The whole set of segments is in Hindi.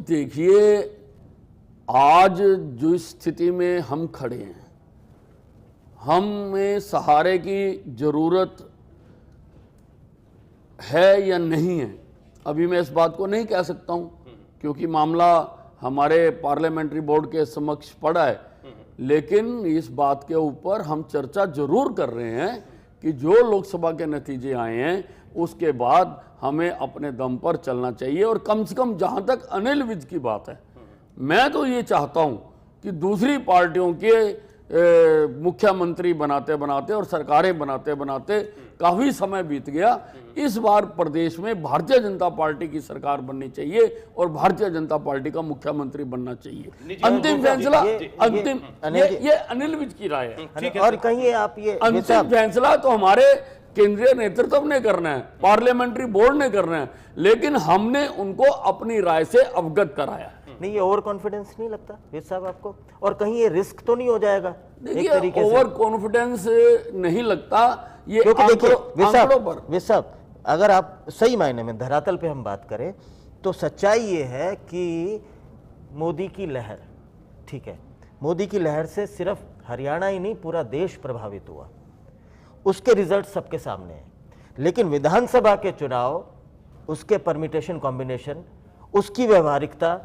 देखिए, आज जो स्थिति में हम खड़े हैं, हमें सहारे की जरूरत है या नहीं है, अभी मैं इस बात को नहीं कह सकता हूं, क्योंकि मामला हमारे पार्लियामेंट्री बोर्ड के समक्ष पड़ा है। लेकिन इस बात के ऊपर हम चर्चा जरूर कर रहे हैं कि जो लोकसभा के नतीजे आए हैं उसके बाद हमें अपने दम पर चलना चाहिए। और कम से कम जहां तक अनिल विज की बात है, मैं तो ये चाहता हूं कि दूसरी पार्टियों के मुख्यमंत्री बनाते बनाते और सरकारें बनाते बनाते काफी समय बीत गया। इस बार प्रदेश में भारतीय जनता पार्टी की सरकार बननी चाहिए और भारतीय जनता पार्टी का मुख्यमंत्री बनना चाहिए। अंतिम फैसला ये अनिल विज की राय है। और कहिए आप, ये अंतिम फैसला तो हमारे केंद्रीय नेतृत्व ने करना है, पार्लियामेंट्री बोर्ड ने करना है, लेकिन हमने उनको अपनी राय से अवगत कराया है। नहीं, ये ओवर कॉन्फिडेंस नहीं लगता विज साहब आपको? और कहीं ये रिस्क तो नहीं हो जाएगा? देखिए, ओवर कॉन्फिडेंस नहीं लगता, ये आंकड़ों पर। विज साहब, अगर आप सही मायने में धरातल पे हम बात करें तो सच्चाई ये है कि मोदी की लहर, ठीक है, मोदी की लहर से सिर्फ हरियाणा ही नहीं पूरा देश प्रभावित हुआ, उसके रिजल्ट सबके सामने हैं। लेकिन विधानसभा के चुनाव, उसके परमिटेशन कॉम्बिनेशन, उसकी व्यवहारिकता,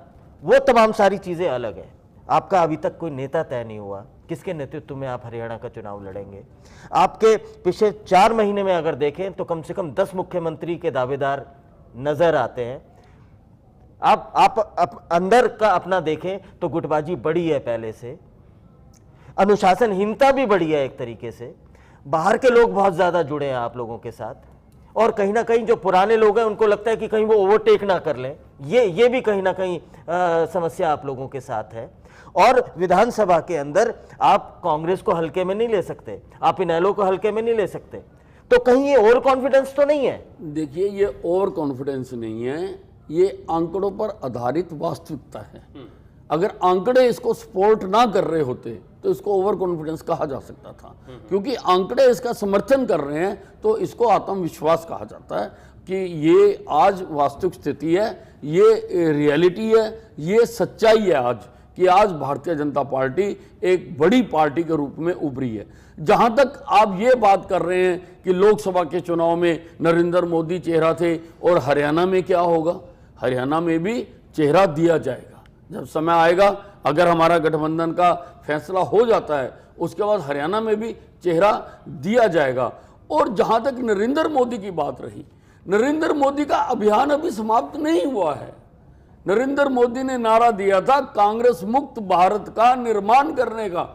वो तमाम सारी चीजें अलग है। आपका अभी तक कोई नेता तय नहीं हुआ किसके नेतृत्व में आप हरियाणा का चुनाव लड़ेंगे। आपके पिछले 4 महीने में अगर देखें तो कम से कम 10 मुख्यमंत्री के दावेदार नजर आते हैं। आप अंदर का अपना देखें तो गुटबाजी बड़ी है पहले से, अनुशासनहीनता भी बड़ी है एक तरीके से, बाहर के लोग बहुत ज्यादा जुड़े हैं आप लोगों के साथ, और कहीं ना कहीं जो पुराने लोग हैं उनको लगता है कि कहीं वो ओवरटेक ना कर लें, ये भी कहीं ना कहीं समस्या आप लोगों के साथ है। और विधानसभा के अंदर आप कांग्रेस को हल्के में नहीं ले सकते, आप इनेलो को हल्के में नहीं ले सकते, तो कहीं ये ओवर कॉन्फिडेंस तो नहीं है? देखिए, ये ओवर कॉन्फिडेंस नहीं है, ये आंकड़ों पर आधारित वास्तविकता है। अगर आंकड़े इसको सपोर्ट ना कर रहे होते तो इसको ओवर कॉन्फिडेंस कहा जा सकता था, क्योंकि आंकड़े इसका समर्थन कर रहे हैं तो इसको आत्मविश्वास कहा जाता है कि ये आज वास्तविक स्थिति है, ये रियलिटी है, ये सच्चाई है आज कि आज भारतीय जनता पार्टी एक बड़ी पार्टी के रूप में उभरी है। जहां तक आप ये बात कर रहे हैं कि लोकसभा के चुनाव में नरेंद्र मोदी चेहरा थे और हरियाणा में क्या होगा, हरियाणा में भी चेहरा दिया जाएगा जब समय आएगा। अगर हमारा गठबंधन का फैसला हो जाता है उसके बाद हरियाणा में भी चेहरा दिया जाएगा। और जहां तक नरेंद्र मोदी की बात रही, नरेंद्र मोदी का अभियान अभी समाप्त नहीं हुआ है। नरेंद्र मोदी ने नारा दिया था कांग्रेस मुक्त भारत का निर्माण करने का।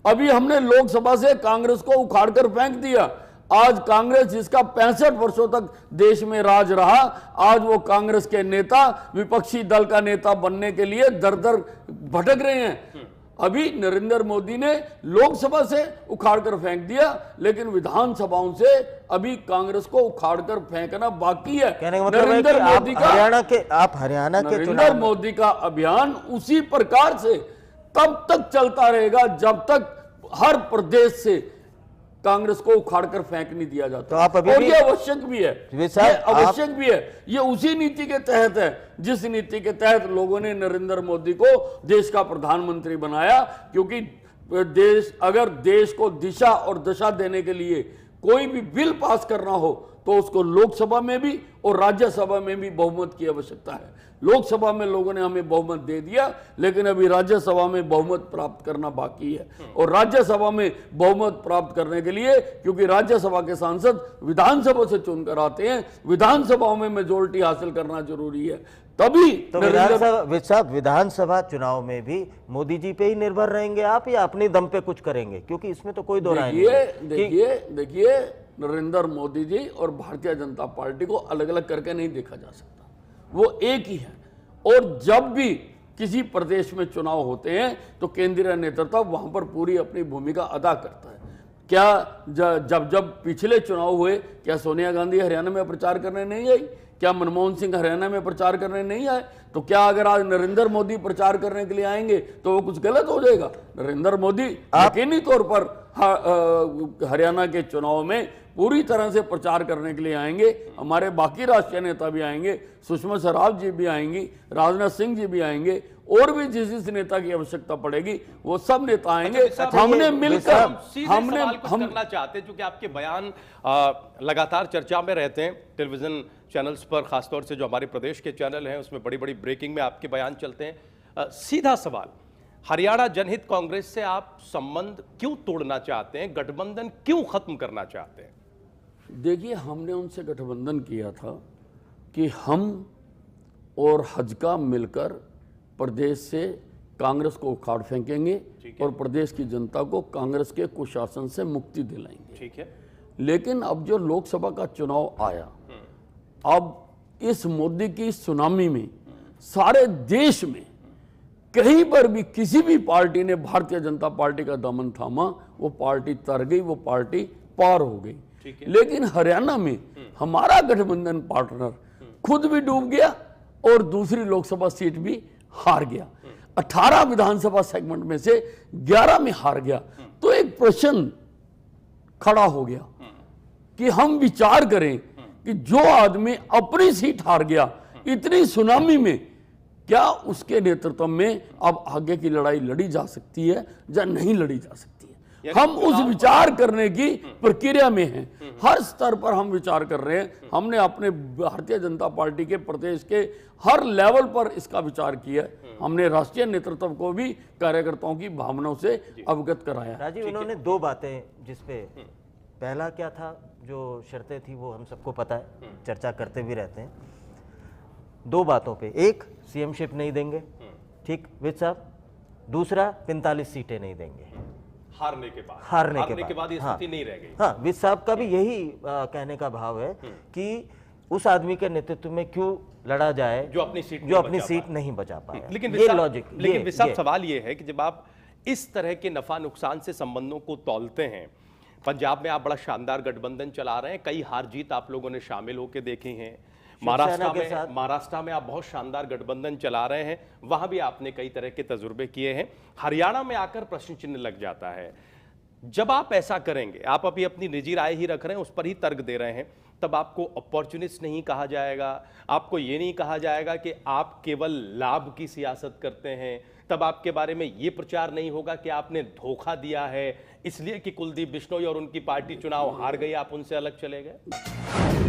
अभी हमने लोकसभा से कांग्रेस को उखाड़कर फेंक दिया। आज कांग्रेस जिसका 65 वर्षों तक देश में राज रहा, आज वो कांग्रेस के नेता विपक्षी दल का नेता बनने के लिए दर दर भटक रहे हैं। अभी नरेंद्र मोदी ने लोकसभा से उखाड़कर फेंक दिया, लेकिन विधानसभाओं से अभी कांग्रेस को उखाड़कर फेंकना बाकी है। नरेंद्र मोदी का नरेंद्र मोदी का अभियान उसी प्रकार से तब तक चलता रहेगा जब तक हर प्रदेश से कांग्रेस को उखाड़कर फेंक नहीं दिया जाता। तो आप अभी और ये आवश्यक भी है, ये आवश्यक भी है। ये उसी नीति के तहत है जिस नीति के तहत लोगों ने नरेंद्र मोदी को देश का प्रधानमंत्री बनाया, क्योंकि अगर देश को दिशा और दशा देने के लिए कोई भी बिल पास करना हो तो उसको लोकसभा में भी और राज्यसभा में भी बहुमत की आवश्यकता है। लोकसभा में लोगों ने हमें बहुमत दे दिया, लेकिन अभी राज्यसभा में बहुमत प्राप्त करना बाकी है। और राज्यसभा में बहुमत प्राप्त करने के लिए, क्योंकि राज्यसभा के सांसद विधानसभा से चुनकर आते हैं, विधानसभाओं में मेजोरिटी हासिल करना जरूरी है, तभी तो विधानसभा चुनाव में भी मोदी जी पे ही निर्भर रहेंगे आप, या अपने दम पे कुछ करेंगे? क्योंकि इसमें तो कोई दो राय नहीं है। देखिए, नरेंद्र मोदी जी और भारतीय जनता पार्टी को अलग अलग करके नहीं देखा जा सकता, वो एक ही है। और जब भी किसी प्रदेश में चुनाव होते हैं तो केंद्रीय नेतृत्व वहां पर पूरी अपनी भूमिका अदा करता है। क्या जब पिछले चुनाव हुए, क्या सोनिया गांधी हरियाणा में प्रचार करने नहीं आई? क्या मनमोहन सिंह हरियाणा में प्रचार करने नहीं आए? तो क्या अगर आज नरेंद्र मोदी प्रचार करने के लिए आएंगे तो वो कुछ गलत हो जाएगा? नरेंद्र मोदी यकीनी तौर पर हरियाणा के चुनाव में पूरी तरह से प्रचार करने के लिए आएंगे। हमारे बाकी राष्ट्रीय नेता भी आएंगे, सुषमा स्वराज जी भी आएंगी, राजनाथ सिंह जी भी आएंगे, और भी जिस जिस नेता की आवश्यकता पड़ेगी वो सब नेता आएंगे। हमने मिलकर हम करना चाहते हैं, क्योंकि आपके बयान लगातार चर्चा में रहते हैं टेलीविजन चैनल्स पर, खासतौर से जो हमारे प्रदेश के चैनल हैं उसमें बड़ी बड़ी ब्रेकिंग में आपके बयान चलते हैं। सीधा सवाल, हरियाणा जनहित कांग्रेस से आप संबंध क्यों तोड़ना चाहते हैं, गठबंधन क्यों खत्म करना चाहते हैं? देखिए, हमने उनसे गठबंधन किया था कि हम और हजका मिलकर प्रदेश से कांग्रेस को उखाड़ फेंकेंगे और प्रदेश की जनता को कांग्रेस के कुशासन से मुक्ति दिलाएंगे। ठीक है। लेकिन अब जो लोकसभा का चुनाव आया, अब इस मोदी की सुनामी में सारे देश में कहीं पर भी किसी भी पार्टी ने भारतीय जनता पार्टी का दामन थामा, वो पार्टी तर गई, वो पार्टी पार हो गई। लेकिन हरियाणा में हमारा गठबंधन पार्टनर खुद भी डूब गया और दूसरी लोकसभा सीट भी हार गया। 18 विधानसभा सेगमेंट में से 11 में हार गया। तो एक प्रश्न खड़ा हो गया कि हम विचार करें कि जो आदमी अपनी सीट हार गया इतनी सुनामी में, क्या उसके नेतृत्व में अब आगे की लड़ाई लड़ी जा सकती है या नहीं लड़ी जा सकती है? हम उस विचार करने की प्रक्रिया में हैं। हर स्तर पर हम विचार कर रहे हैं। हमने अपने भारतीय जनता पार्टी के प्रदेश के हर लेवल पर इसका विचार किया। हमने राष्ट्रीय नेतृत्व को भी कार्यकर्ताओं की भावनाओं से अवगत कराया। राजीव, इन्होंने दो बातें, जिसपे पहला क्या था, जो शर्तें थी वो हम सबको पता है, चर्चा करते भी रहते हैं। दो बातों पे, एक सीएमशिप नहीं देंगे, ठीक विद साहब, दूसरा 45 सीटें नहीं देंगे हारने के बाद ये स्थिति नहीं रह गई। हाँ, विद साहब का भी यही कहने का भाव है कि उस आदमी के नेतृत्व में क्यों लड़ा जाए जो अपनी सीट नहीं बचा पाया। लेकिन ये लॉजिक, लेकिन विशाल सवाल ये है कि जब आप इस तरह के नफा नुकसान से संबंधों को तौलते हैं, पंजाब में आप बड़ा शानदार गठबंधन चला रहे हैं, कई हार जीत आप लोगों ने शामिल होकर देखी हैं, महाराष्ट्र में आप बहुत शानदार गठबंधन चला रहे हैं, वहां भी आपने कई तरह के तजुर्बे किए हैं। हरियाणा में आकर प्रश्न चिन्ह लग जाता है। जब आप ऐसा करेंगे, आप अभी अपनी निजी राय ही रख रहे हैं, उस पर ही तर्क दे रहे हैं, तब आपको अपॉर्चुनिस्ट नहीं कहा जाएगा, आपको ये नहीं कहा जाएगा कि आप केवल लाभ की सियासत करते हैं, तब आपके बारे में ये प्रचार नहीं होगा कि आपने धोखा दिया है इसलिए कि कुलदीप बिश्नोई और उनकी पार्टी चुनाव हार गई, आप उनसे अलग चले गए।